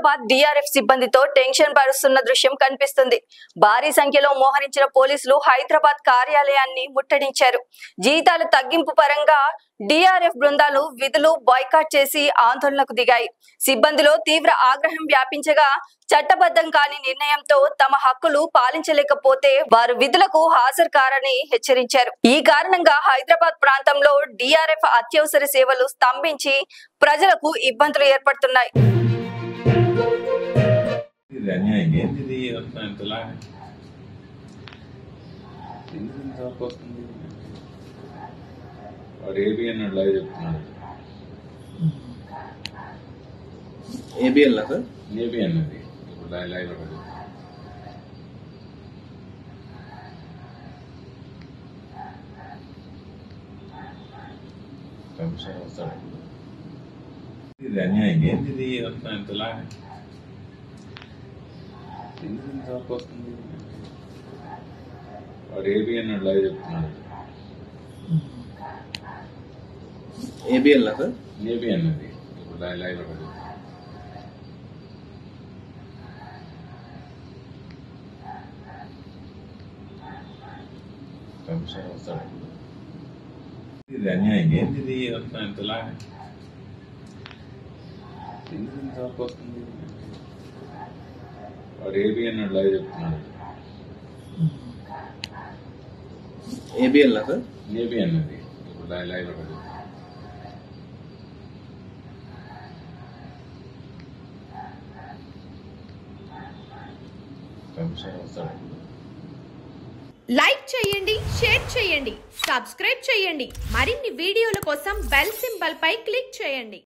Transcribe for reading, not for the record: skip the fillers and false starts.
Hyderabad DRF సిబ్బందితో tension పరుస్తున్న దృశ్యం కనిపిస్తుంది. భారీ సంఖ్యలో మోహరించిన పోలీసులు హైదరాబాద్ కార్యాలయాన్ని ముట్టడించారు. జీతాల తగ్గింపు పరంగా డిఆర్ఎఫ్ బృందాలు విధులు బాయ్కాట్ చేసి ఆందోళనకు దిగాయి. సిబ్బందిలో తీవ్ర ఆగ్రహం వ్యాపించగా చట్టబద్ధం కాని నిర్ణయంతో తమ హక్కులు పాలించలేకపోతే వారు విధులకు హాజరు కారని హెచ్చరించారు. ఈ కారణంగా హైదరాబాద్ ప్రాంతంలో డిఆర్ఎఫ్ అత్యవసర సేవలు స్తంభించి ప్రజలకు ఇబ్బందులు ఏర్పడుతున్నాయి. ఏబిఎల్ సార్ ఏబిఎన్ అది ఇప్పుడు లైవ్ ఒకటి కమిషన్ వస్తాడు. ఇది అన్యాయం. ఏంది ఇది ఎంతలా ఎందుకు వస్తుంది? వాడు ఏబిఎన్ లైవ్ చెప్తున్నాడు. ఏబిఎల్ సార్ ఏబిఎన్ అది ఇప్పుడు లైవ్ ఒకటి కమిషన్ వస్తాడు. ఇది అన్యాయం. ఏంది ఇది ఎంతలా ఎందుకు వస్తుంది? వాడు ఏబిఎన్ లైవ్ చెప్తున్నాడు. ఏబిఎల్ సార్ ఏబిఎన్ అది ఇప్పుడు లైవ్ ఒకటి కమిషన్ వస్తాడు. లైక్ చేయండి, షేర్ చేయండి, సబ్స్క్రైబ్ చేయండి. మరిన్ని వీడియోల కోసం బెల్ సింబల్ పై క్లిక్ చేయండి.